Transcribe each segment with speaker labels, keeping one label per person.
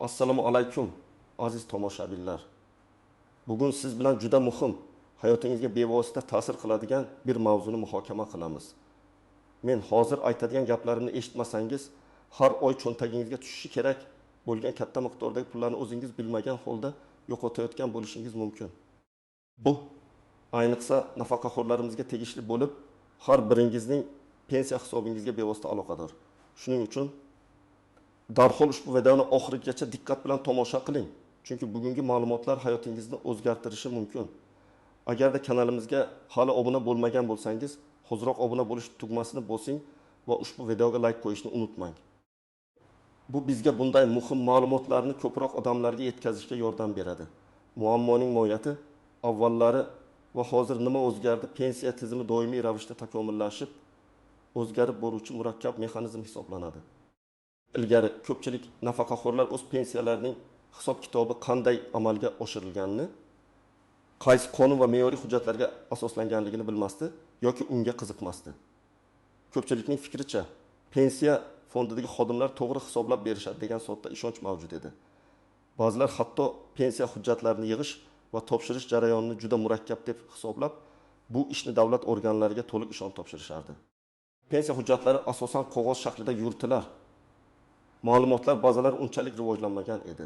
Speaker 1: Assalomu alaykum aziz tomoshabinlar. Bugun siz bilan juda muhim, hayotingizga bevosita ta'sir qiladigan bir mavzuni muhokama qilamiz. Men hozir aytadigan gaplarimni eshitmasangiz, har oy cho'ntagingizga tushishi kerak bo'lgan katta miqdordagi pullarni o'zingiz bilmagan holda yo'qotayotgan bo'lishingiz mumkin. Bu ayniqsa nafaqaxo'rlarimizga tegishli bo'lib, har biringizning pensiya hisobingizga bevosita aloqador. Shuning uchun darhol ushbu videoni oxirigacha diqqat bilan tomosha qiling. Chunki bugungi ma'lumotlar hayotingizni o'zgartirishi mumkin. Agarda kanalimizga hali obuna bo'lmagan bo'lsangiz, hozirroq obuna bo'lish tugmasini bosing va ushbu videoga like qo'yishni unutmang. Bu bizga bunday muhim ma'lumotlarni ko'proq odamlarga yetkazishga yordam beradi. Muammoning mohiyati avvallari va hozir nima o'zgardi? Pensiya tizimi doimiy ravishda takomillashib, o'zgarib boruvchi murakkab mexanizm hisoblanadi. Ilgari ko'pchilik nafaqaxo'rlar o'z pensiyalarining hisob kitobi qanday amalga oshirilganini, qaysi qonun va me'yoriy hujjatlarga asoslanganligini bilmasdi yoki unga qiziqmasdi. Ko'pchilikning fikricha, pensiya fondidagi xodimlar to'g'ri hisoblab berishadi degan sodda ishonch mavjud edi. Ba'zilar hatto pensiya hujjatlarini yig'ish va topshirish jarayonini juda murakkab deb hisoblab, bu ishni davlat organlariga to'liq ishonch topshirishardi. Pensiya hujjatlari asosan qog'oz shaklida yuritilar. Ma'lumotlar bazalari unchalik rivojlanmagan edi.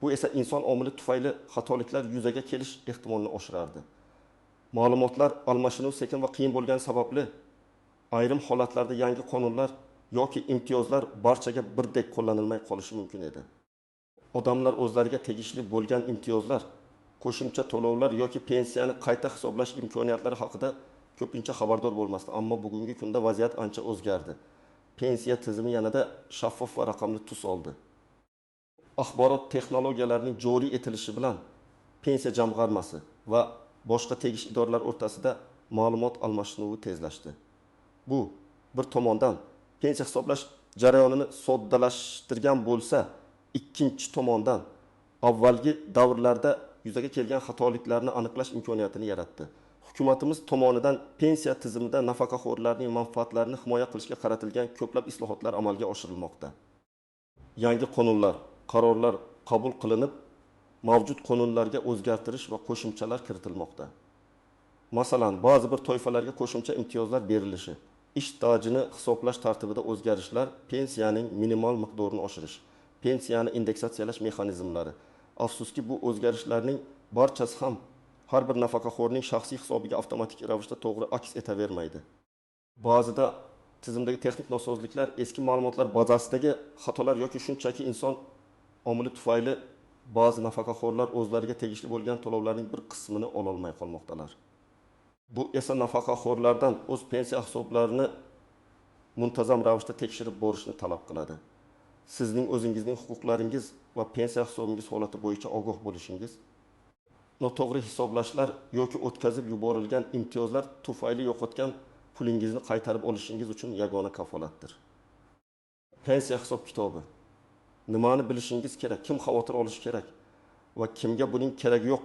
Speaker 1: Bu esa inson omili tufayli xatoliklar yuzaga kelish ehtimolini oshirardi. Ma'lumotlar almashinuvi sekin va qiyin bo'lgani sababli ayrim holatlarda yangi qonunlar yoki imtiyozlar barchaga birdek qo'llanilmay qolishi mumkin edi. Odamlar o'zlariga tegishli bo'lgan imtiyozlar, qo'shimcha to'lovlar yoki pensiyani qayta hisoblash imkoniyatlari haqida ko'pincha xabardor bo'lmasdi, ammo bugungi kunda vaziyat ancha o'zgardi. Pensiya tizimi yanada shaffof va raqamli tus oldi. Axborot texnologiyalarining joriy etilishi bilan pensiya jamg'armasi va boshqa tegishli idoralar o'rtasida ma'lumot almashinuvi tezlashdi. Bu bir tomondan pensiya hisoblash jarayonini soddalashtirgan bo'lsa, ikkinchi tomondan avvalgi davrlarda yuzaga kelgan xatoliklarni aniqlash imkoniyatini yaratdi. Hukumatimiz tomonidan pensiya tizimida nafaqaxo'rlarning manfaatlarini himoya qilishga qaratilgan ko'plab islohotlar amalga oshirilmoqda. Yangi qonunlar, qarorlar qabul qilinib, mavjud qonunlarga o'zgartirish va qo'shimchalar kiritilmoqda. Masalan, ba'zi bir toifalarga qo'shimcha imtiyozlar berilishi, ish stajini hisoblash tartibida o'zgarishlar, pensiyaning minimal miqdorini oshirish, pensiyani indeksatsiyalash mexanizmlari. Afsuski, bu o'zgarishlarning barchasi ham har bir nafaqaxo'rning shaxsiy hisobiga avtomatik ravishda to'g'ri aks etavermaydi. Ba'zida tizimdagi texnik nosozliklar, eski ma'lumotlar bazasidagi xatolar yoki shunchaki inson omili tufayli ba'zi nafaqaxo'rlar o'zlariga tegishli bo'lgan to'lovlarning bir qismini ola olmay qolmoqdalar. Bu esa nafaqaxo'rlardan o'z pensiya hisoblarini muntazam ravishda tekshirib borishni talab qiladi. Sizning o'zingizning huquqlaringiz va pensiya hisobingiz holati bo'yicha ogoh bo'lishingiz, noto'g'ri hisoblashlar yoki o'tkazib yuborilgan imtiyozlar tufayli yo'qotgan pulingizni qaytarib olishingiz uchun yagona kafolatdir. Pensiya hisob kitobi. Nimani bilishingiz kerak, kim xavotir olishi kerak va kimga buning keragi yo'q?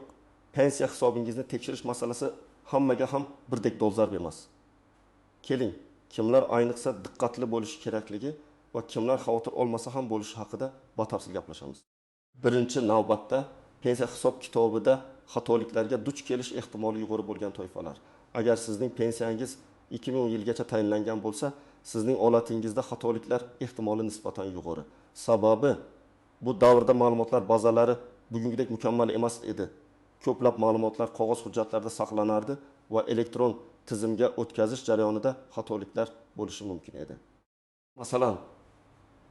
Speaker 1: Pensiya hisobingizni tekshirish masalasi hammaga ham birdek dolzarb emas. Keling, kimlar ayniqsa diqqatli bo'lishi kerakligi va kimlar xavotir olmasa ham bo'lishi haqida batafsil gaplashamiz. Birinchi navbatda pensiya hisob kitobida xatoliklarga duch kelish ehtimoli yuqori bo'lgan toifalar. Agar sizning pensiyangiz 2010 yilgacha tayinlangan bo'lsa, sizning holatingizda xatoliklar ehtimoli nisbatan yuqori. Sababi, bu davrda ma'lumotlar bazalari bugungidek mukammal emas edi. Ko'plab ma'lumotlar qog'oz hujjatlarda saqlanardi va elektron tizimga o'tkazish jarayonida xatoliklar bo'lishi mumkin edi. Masalan,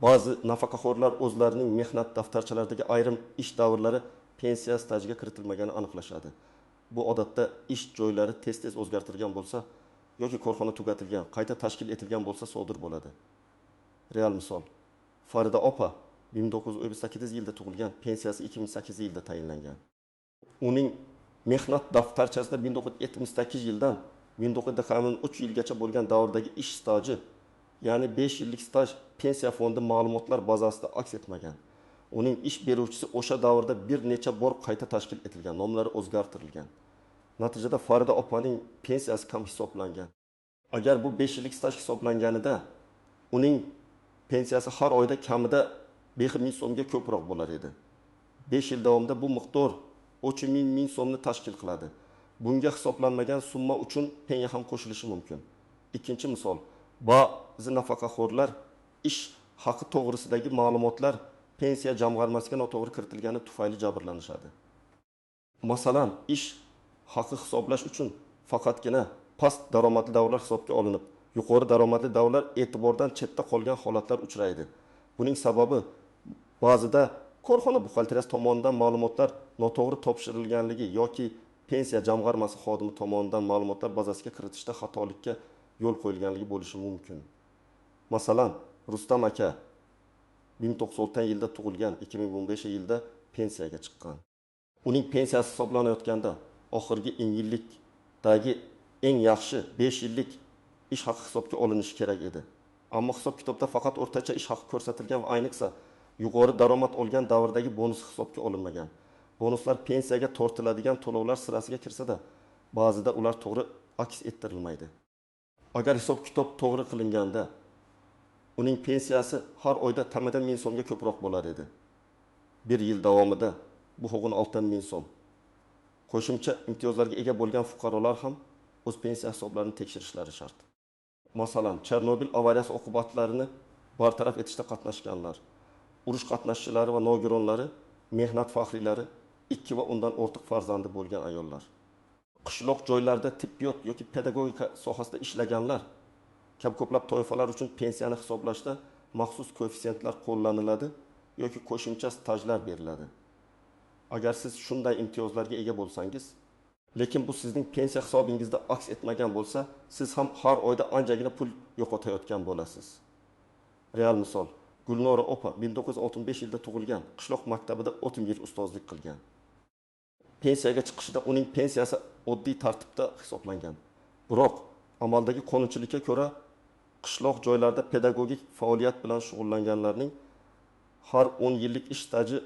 Speaker 1: ba'zi nafaqaxo'rlar o'zlarining mehnat daftarchalaridagi ayrim ish davrlari pensiya stajiga kiritilmagani aniqlashadi. Bu odatda ish joylari tez-tez o'zgartirilgan bo'lsa yoki korxona tugatilgan, qayta tashkil etilgan bo'lsa sodir bo'ladi. Real misol, Farida opa 1958 yilda tug'ilgan, pensiyasi 2008 yilda tayinlangan. Uning mehnat daftarchasida 1978 yildan 1993 yilgacha bo'lgan davrdagi ish staji, ya'ni 5 yillik staj pensiya fondi ma'lumotlar bazasida aks etmagan. Uning ish beruvchisi o'sha davrda bir necha bor qayta tashkil etilgan, nomlari o'zgartirilgan. Natijada Farida opaning pensiyasi kam hisoblangan. Agar bu 5 yillik staj hisoblanganida, uning pensiyasi har oyda kamida 1000 so'mga ko'proq bo'lar edi. 5 yil davomida bu miqdor 3000 so'mni tashkil qiladi. Bunga hisoblanmagan summa uchun pensiya ham qo'shilishi mumkin. Ikkinchi misol, ba'zi nafaqaxo'rlar ish haqi to'g'risidagi ma'lumotlar pensiya jamg'armasiga noto'g'ri kiritilgani tufayli jabrlanishadi. Masalan, ish haqi hisoblash uchun faqatgina past daromadli davrlar hisobga olinib, yuqori daromadli davrlar e'tibordan chetda qolgan holatlar uchraydi. Buning sababi ba'zida korxona buxgalteriyasi tomonidan ma'lumotlar noto'g'ri topshirilganligi yoki pensiya jamg'armasi xodimi tomonidan ma'lumotlar bazasiga kiritishda xatolikka yo'l qo'yilganligi bo'lishi mumkin. Masalan, Rustam aka 1990-yilda tug'ilgan, 2015-yilda pensiyaga chiqqan. Uning pensiyasi hisoblanayotganda oxirgi yillikdagi eng yaxshi 5 yillik ish haqi hisobga olinishi kerak edi. Ammo hisob-kitobda faqat o'rtacha ish haqi ko'rsatilgan va ayniqsa yuqori daromad olgan davrdagi bonus hisobga olinmagan. Bonuslar pensiyaga tortiladigan to'lovlar sirasiga kirsa-da, ba'zida ular to'g'ri aks ettirilmaydi. Agar hisob-kitob to'g'ri qilinganda, uning pensiyasi har oyda tamadan 1000 so'mga ko'proq bo'lar edi. 1 yil davomida bu hug'un 6000 so'm. Qo'shimcha imtiyozlarga ega bo'lgan fuqarolar ham o'z pensiya hisoblarini tekshirishlari shart. Masalan, Chernobil avariyasi oqibatlarini bartaraf etishda qatnashganlar, urush qatnashchilari va nogironlari, mehnat faxriylari, 2 va undan ortiq farzandi bo'lgan ayollar, qishloq joylarda tibbiyot yoki pedagogika sohasida ishlaganlar kabi ko'plab toifalar uchun pensiyani hisoblashda maxsus koeffitsiyentlar qo'llaniladi yoki qo'shimcha stajlar beriladi. Agar siz shunday imtiyozlarga ega bo'lsangiz, lekin bu sizning pensiya hisobingizda aks etmagan bo'lsa, siz ham har oyda anchagina pul yo'qotayotgan bo'lasiz. Real misol, Gulnora opa 1965 yilda tug'ilgan, qishloq maktabida 30 yil ustozlik qilgan. Pensiyaga chiqishida uning pensiyasi oddiy tartibda hisoblangan. Biroq amaldagi qonunchilikka ko'ra qishloq joylarda pedagogik faoliyat bilan shug'ullanganlarning har 10 yillik ish staji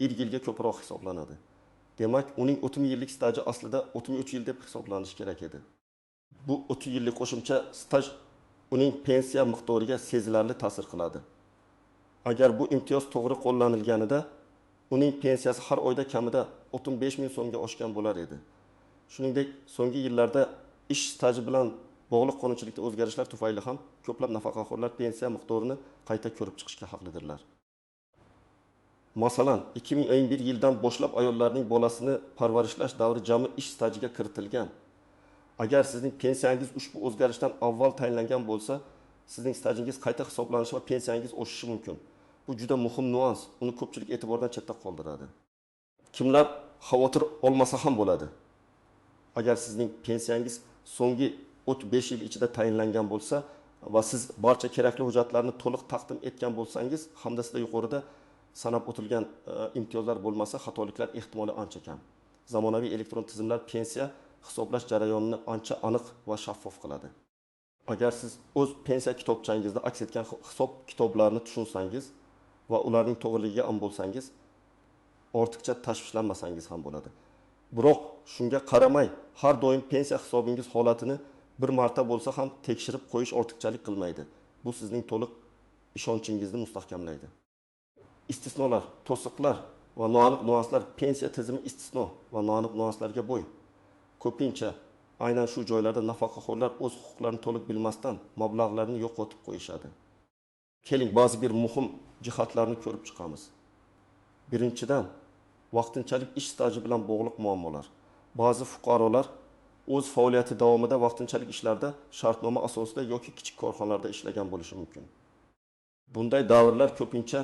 Speaker 1: 1 yilga ko'proq hisoblanadi. Demak, uning 30 yillik staji aslida 33 yil deb hisoblanishi kerak edi. Bu 30 yillik qo'shimcha staj uning pensiya miqdoriga sezilarli ta'sir qiladi. Agar bu imtiyoz to'g'ri qo'llanilganida, uning pensiyasi har oyda kamida 35 000 so'mga oshgan bo'lar edi. Shuningdek, so'nggi yillarda ish staji bilan bog'liq qonunchilikda o'zgarishlar tufayli ham ko'plab nafaqaxo'rlar pensiya miqdorini qayta ko'rib chiqishga haqlidirlar. Masalan, 2011 yildan boshlab ayollarning bolasini parvarishlash davri jami ish stajiga kiritilgan. Agar sizning pensiyangiz ushbu o'zgarishdan avval tayinlangan bo'lsa, sizning stajingiz qayta hisoblanishi va pensiyangiz oshishi mumkin. Bu juda muhim nuans, uni ko'pchilik e'tibordan chetda qoldiradi. Kimlar xavotir olmasa ham bo'ladi. Agar sizning pensiyangiz so'nggi 5 yil ichida tayinlangan bo'lsa va siz barcha kerakli hujjatlarni to'liq taqdim etgan bo'lsangiz, hamda sizda yuqorida sanab o'tilgan imtiyozlar bo'lmasa, xatoliklar ehtimoli ancha kam. Zamonaviy elektron tizimlar pensiya hisoblash jarayonini ancha aniq va shaffof qiladi. Agar siz o'z pensiya kitobchangizda aks etgan hisob kitoblarni tushunsangiz va ularning to'g'riligiga am bo'lsangiz, ortiqcha tashvishlanmasangiz ham bo'ladi. Biroq shunga qaramay, har doim pensiya hisobingiz holatini bir marta bo'lsa ham tekshirib qo'yish ortiqchalik qilmaydi. Bu sizning to'liq ishonchingizni mustahkamlaydi. Istisnolar, to'siqlar va noaniq nuanslar pensiya tizimi istisno va noaniq nuanslarga bo'y. Ko'pincha aynan shu joylarda nafaqaxo'rlar o'z huquqlarini to'liq bilmasdan mablag'larni yo'qotib qo'yishadi. Keling, ba'zi bir muhim jihatlarni ko'rib chiqamiz. Birinchidan, vaqtinchalik ish staji bilan bog'liq muammolar. Ba'zi fuqarolar o'z faoliyati davomida vaqtinchalik ishlarda shartnoma asosida yoki kichik korxonalarda ishlagan bo'lishi mumkin. Bunday davrlar ko'pincha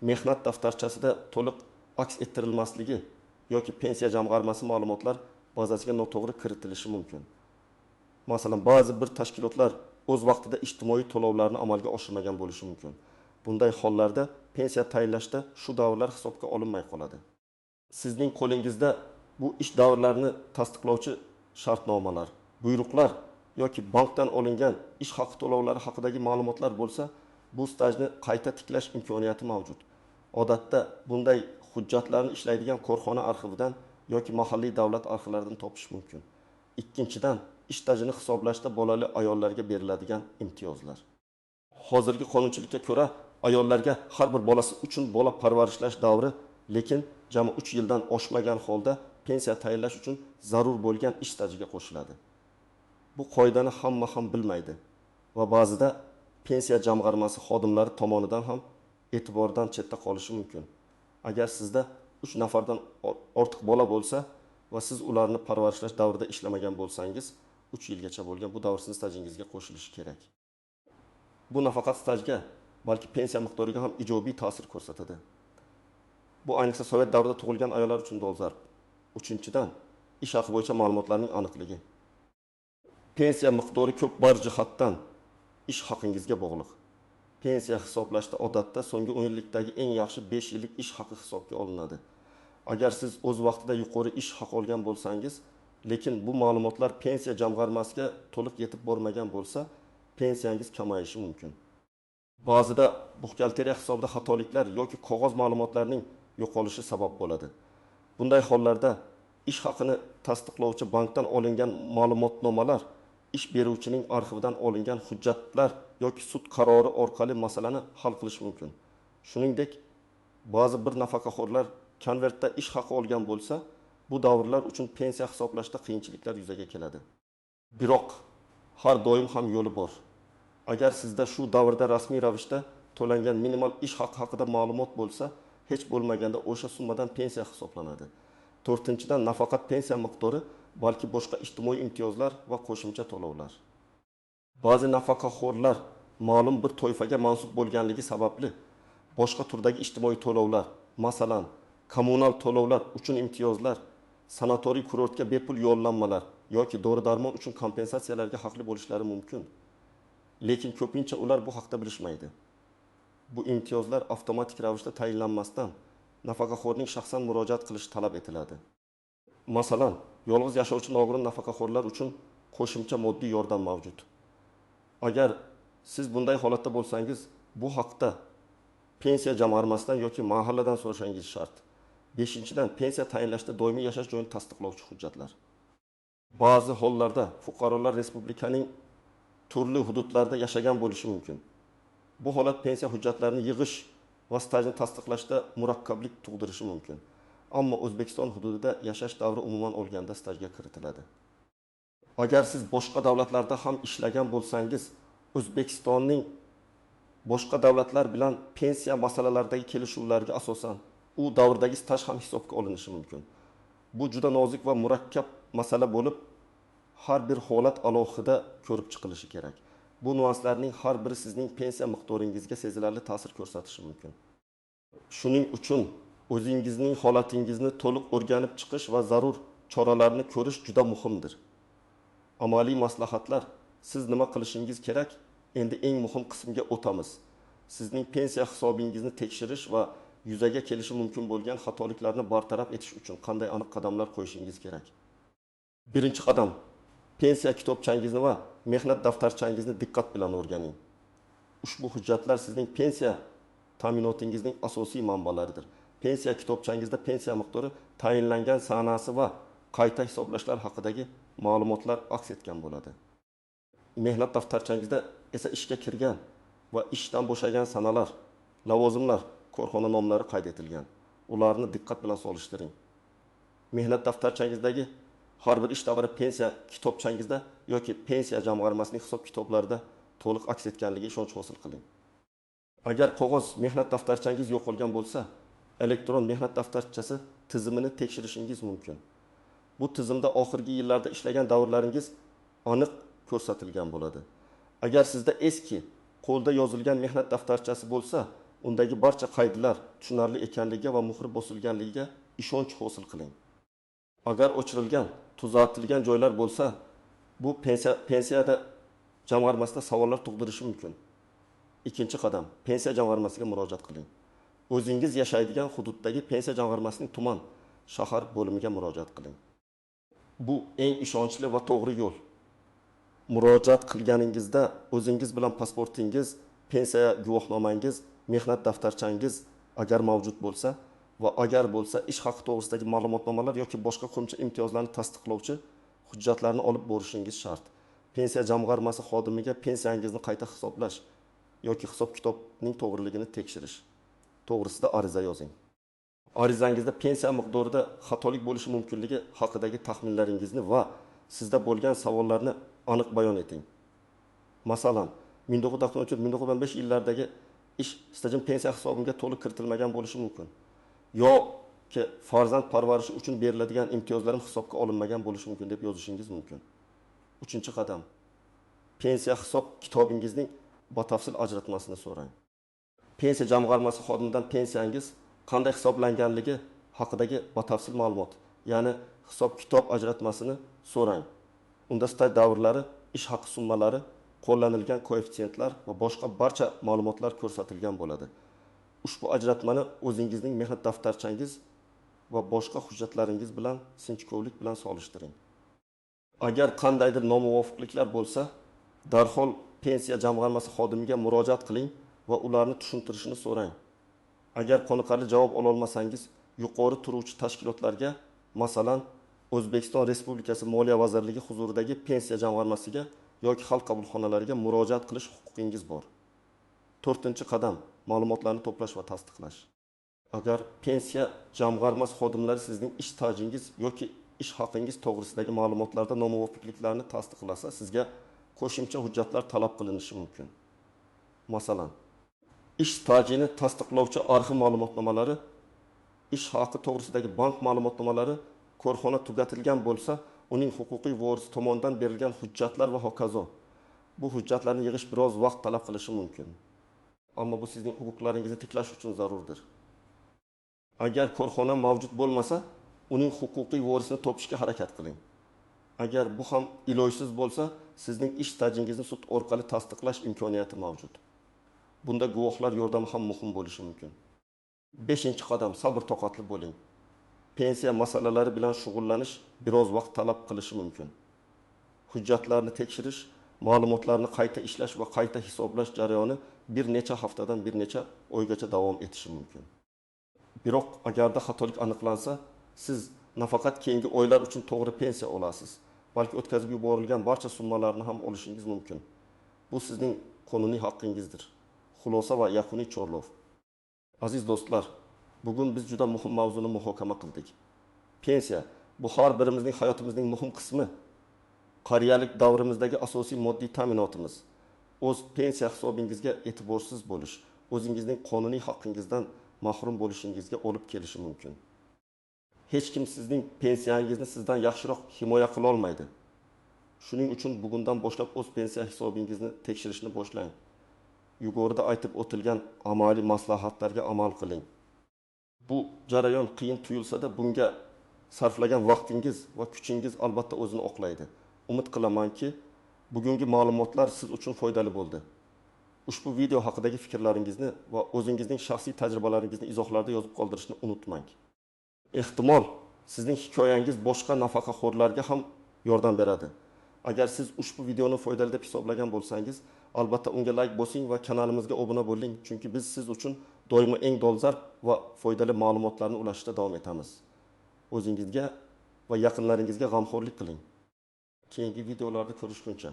Speaker 1: mehnat daftarchasida to'liq aks ettirilmasligi yoki pensiya jamg'armasi ma'lumotlar bazasiga noto'g'ri kiritilishi mumkin. Masalan, ba'zi bir tashkilotlar o'z vaqtida ijtimoiy to'lovlarni amalga oshirmagan bo'lishi mumkin. Bunday hollarda pensiya tayinlashda shu davrlar hisobga olinmay qoladi. Sizning qo'lingizda bu ish davrlarini tasdiqlovchi shartnomalar, buyruqlar yoki bankdan olingan ish haqi to'lovlari haqidagi ma'lumotlar bo'lsa, bu stajni qayta tiklash imkoniyati mavjud. Odatda bunday hujjatlarni ishlaydigan korxona arxividan yoki mahalliy davlat arxivlaridan topish mumkin. Ikkinchidan, ish stajini hisoblashda bolali ayollarga beriladigan imtiyozlar. Hozirgi qonunchilikka ko'ra, ayollarga har bir bolasi uchun bola parvarishlash davri, lekin jami 3 yildan oshmagan holda pensiya tayinlash uchun zarur bo'lgan ish stajiga qo'shiladi. Bu qoidani hamma ham bilmaydi va ba'zida pensiya jamg'armasi xodimlari tomonidan ham e'tibordan chetda qolishi mumkin. Agar sizda 3 nafardan ortiq bola bo'lsa va siz ularni parvarishlash davrida ishlamagan bo'lsangiz, 3 yilgacha bo'lgan bu davr sizning stajingizga qo'shilishi kerak. Bu nafaqat stajga, balki pensiya miqdoriga ham ijobiy ta'sir ko'rsatadi. Bu ayniqsa Sovet davrida tug'ilgan ayollar uchun dolzarb. Uchinchidan, ish haqi bo'yicha ma'lumotlarning aniqligi. Pensiya miqdori ko'p bir jihatdan ish haqingizga bog'liq. Pensiya hisoblashda odatda so'nggi 10 yillikdagi eng yaxshi 5 yillik ish haqi hisobga olinadi. Agar siz o'z vaqtida yuqori ish haqi olgan bo'lsangiz, lekin bu ma'lumotlar pensiya jamg'armasiga to'liq yetib bormagan bo'lsa, pensiyangiz kamayishi mumkin. Ba'zida buxgalteriya hisobida xatoliklar yoki qog'oz ma'lumotlarning yo'qolishi sabab bo'ladi. Bunday hollarda ish haqini tasdiqlovchi bankdan olingan ma'lumotnomalar, ish beruvchining arxividan olingan hujjatlar yoki sud qarori orqali masalani hal qilish mumkin. Shuningdek, ba'zi bir nafaqaxo'rlar konvertda ish haqi olgan bo'lsa, bu davrlar uchun pensiya hisoblashda qiyinchiliklar yuzaga keladi. Biroq har doim ham yo'li bor. Agar sizda shu davrda rasmiy ravishda to'langan minimal ish haqi haqida ma'lumot bo'lsa, hech bo'lmaganda o'sha summadan pensiya hisoblanadi. To'rtinchidan, nafaqat pensiya miqdori, balki boshqa ijtimoiy imtiyozlar va qo'shimcha to'lovlar. Ba'zi nafaqaxo'rlar ma'lum bir toifaga mansub bo'lganligi sababli boshqa turdagi ijtimoiy to'lovlar, masalan, kommunal to'lovlar uchun imtiyozlar, sanatoriy kurortga bepul yo'llanmalar yoki dori-darmon uchun kompensatsiyalarga haqli bo'lishlari mumkin. Lekin ko'pincha ular bu haqda bilishmaydi. Bu imtiyozlar avtomatik ravishda tayinlanmasdan nafaqaxo'rning shaxsan murojaat qilishi talab etiladi. Masalan, yolg'iz yashovchi nogiron nafaqaxo'rlar uchun qo'shimcha moddiy yordam mavjud. Agar siz bunday holatda bo'lsangiz, bu haqda pensiya jamg'armasidan yoki mahalladan so'rashingiz shart. 5-dan, pensiya tayinlashda doimiy yashash joyini tasdiqlovchi hujjatlar. Ba'zi hollarda fuqarolar respublikaning turli hududlarda yashagan bo'lishi mumkin. Bu holat pensiya hujjatlarini yig'ish va stajni tasdiqlashda murakkablik tug'dirishi mumkin. Ammo O'zbekiston hududida yashash davri umuman olganda stajga kiritiladi. Agar siz boshqa davlatlarda ham ishlagan bo'lsangiz, O'zbekistonning boshqa davlatlar bilan pensiya masalalaridagi kelishuvlarga asosan u davrdagi staj ham hisobga olinishi mumkin. Bu juda nozik va murakkab masala bo'lib, har bir holat alohida ko'rib chiqilishi kerak. Bu nuanslarning har biri sizning pensiya miqdoringizga sezilarli ta'sir ko'rsatishi mumkin. Shuning uchun o'zingizning holatingizni to'liq o'rganib chiqish va zarur choralarni ko'rish juda muhimdir. Amaliy maslahatlar, siz nima qilishingiz kerak? Endi eng muhim qismga o'tamiz. Sizning pensiya hisobingizni tekshirish va yuzaga kelishi mumkin bo'lgan xatoliklarni bartaraf etish uchun qanday aniq qadamlar qo'yishingiz kerak? Birinchi qadam, pensiya kitobchangizni va mehnat daftarchangizni diqqat bilan o'rganing. Ushbu hujjatlar sizning pensiya ta'minotingizning asosiy manbalaridir. Pensiya kitobchangizda pensiya miqdori, tayinlangan sanasi va qayta hisoblashlar haqidagi ma'lumotlar aks etgan bo'ladi. Mehnat daftarchangizda esa ishga kirgan va ishdan bo'shagan sanalar, lavozimlar, korxona nomlari qayd etilgan. Ularni diqqat bilan solishtiring. Mehnat daftarchangizdagi har bir ish davri pensiya kitobchangizda yoki pensiya jamg'armasining hisob kitoblarida to'liq aks etganligiga ishonch hosil qiling. Agar qog'oz mehnat daftarchangiz yo'qolgan bo'lsa, elektron mehnat daftarchasi tizimini tekshirishingiz mumkin. Bu tizimda oxirgi yillarda ishlagan davrlaringiz aniq ko'rsatilgan bo'ladi. Agar sizda eski, qo'lda yozilgan mehnat daftarchasi bo'lsa, undagi barcha qoidalar tushunarli ekanligiga va muhri bosilganligiga ishonch hosil qiling. Agar o'chirilgan, tuzatilgan joylar bo'lsa, bu pensiyada jamg'armasida savollar tug'dirishi mumkin. Ikkinchi qadam, pensiya jamg'armasiga murojaat qiling. O'zingiz yashaydigan hududdagi pensiya jamg'armasining tuman, shahar bo'limiga murojaat qiling. Bu eng ishonchli va to'g'ri yo'l. Murojaat qilganingizda o'zingiz bilan pasportingiz, pensiya guvohnomangiz, mehnat daftarchangiz agar mavjud bo'lsa va agar bo'lsa ish haqi to'g'risidagi ma'lumotnomalar yoki boshqa qo'shimcha imtiyozlarni tasdiqlovchi hujjatlarni olib borishingiz shart. Pensiya jamg'armasi xodimiga pensiyangizni qayta hisoblash yoki hisob-kitobning to'g'riligini tekshirish to'g'risida ariza yozing. Arizangizda pensiya miqdorida xatolik bo'lishi mumkinligi haqidagi taxminlaringizni va sizda bo'lgan savollarni aniq bayon eting. Masalan, 1993-1995 yillardagi ish stajim pensiya hisobimga to'liq kiritilmagan bo'lishi mumkin. Yoki farzand parvarishi uchun beriladigan imtiyozlarim hisobga olinmagan bo'lishi mumkin deb yozishingiz mumkin. 3-qadam. Pensiya hisob kitobingizning batafsil ajratmasini so'rang. Pensiya jamg'armasi xodimidan pensiyangiz qanday hisoblanganligi haqidagi batafsil ma'lumot, ya'ni hisob-kitob ajratmasini so'rang. Unda staj davrlari, ish haqi summalari, qo'llanilgan koeffitsiyentlar va boshqa barcha ma'lumotlar ko'rsatilgan bo'ladi. Ushbu ajratmani o'zingizning mehnat daftarchangiz va boshqa hujjatlaringiz bilan sinchkovlik bilan solishtiring. Agar qandaydir nomuvofiqliklar bo'lsa, darhol pensiya jamg'armasi xodimiga murojaat qiling va ularni tushuntirishini so'rang. Agar qoniqarli javob ola olmasangiz, yuqori turuvchi tashkilotlarga, masalan, O'zbekiston Respublikasi Moliya vazirligi huzuridagi pensiya jamg'armasiga yoki xalq qabulxonalariga murojaat qilish huquqingiz bor. 4-qadam. Ma'lumotlarni to'plash va tasdiqlash. Agar pensiya jamg'armasi xodimlari sizning ish stajingiz yoki ish haqingiz to'g'risidagi ma'lumotlarda nomuvofiqliklarni tasdiqlasa, sizga qo'shimcha hujjatlar talab qilinishi mumkin. Masalan, ish stajini tasdiqlovchi arxiv ma'lumotnomalari, ish haqi to'g'risidagi bank ma'lumotnomalari, korxona tugatilgan bo'lsa, uning huquqiy vorisi tomonidan berilgan hujjatlar va hokazo. Bu hujjatlarni yig'ish biroz vaqt talab qilishi mumkin. Ammo bu sizning huquqlaringizni tiklash uchun zarurdir. Agar korxona mavjud bo'lmasa, uning huquqiy vorisini topishga harakat qiling. Agar bu ham ilojsiz bo'lsa, sizning ish stajingizni sud orqali tasdiqlash imkoniyati mavjud. Bunda guvohlar yordami ham muhim bo'lishi mumkin. 5-qadam. Sabr-toqatli bo'ling. Pensiya masalalari bilan shug'ullanish biroz vaqt talab qilishi mumkin. Hujjatlarni tekshirish, ma'lumotlarni qayta ishlash va qayta hisoblash jarayoni bir necha haftadan bir necha oygacha davom etishi mumkin. Biroq agarda xatolik aniqlansa, siz nafaqat keyingi oylar uchun to'g'ri pensiya olasiz, balki o'tkazib yuborilgan barcha summalarni ham olishingiz mumkin. Bu sizning qonuniy haqqingizdir. Xulosa va yakuniy chorlov. Aziz do'stlar, bugun biz juda muhim mavzuni muhokama qildik. Pensiya bu har birimizning hayotimizning muhim qismi. Qariyalik davrimizdagi asosiy moddiy ta'minotimiz. O'z pensiya hisobingizga e'tiborsiz bo'lish, o'zingizning qonuniy haqqingizdan mahrum bo'lishingizga olib kelishi mumkin. Hech kim sizning pensiyangizni sizdan yaxshiroq himoya qila olmaydi. Shuning uchun bugundan boshlab o'z pensiya hisobingizni tekshirishni boshlang. Yuqorida aytib o'tilgan amaliy maslahatlarga amal qiling. Bu jarayon qiyin tuyulsa-da, bunga sarflagan vaqtingiz va kuchingiz albatta o'zini oqlaydi. Umid qilamanki, bugungi ma'lumotlar siz uchun foydali bo'ldi. Ushbu video haqidagi fikrlaringizni va o'zingizning shaxsiy tajribalaringizni izohlarda yozib qoldirishni unutmang. Ehtimol sizning hikoyangiz boshqa nafaqaxo'rlarga ham yordam beradi. Agar siz ushbu videoni foydali deb hisoblagan bo'lsangiz, albatta unga like bosing va kanalimizga obuna bo'ling, chunki biz siz uchun doimo eng dolzarb va foydali ma'lumotlarni ulashishda davom etamiz. O'zingizga va yaqinlaringizga g'amxo'rlik qiling. Keyingi videolarda ko'rishguncha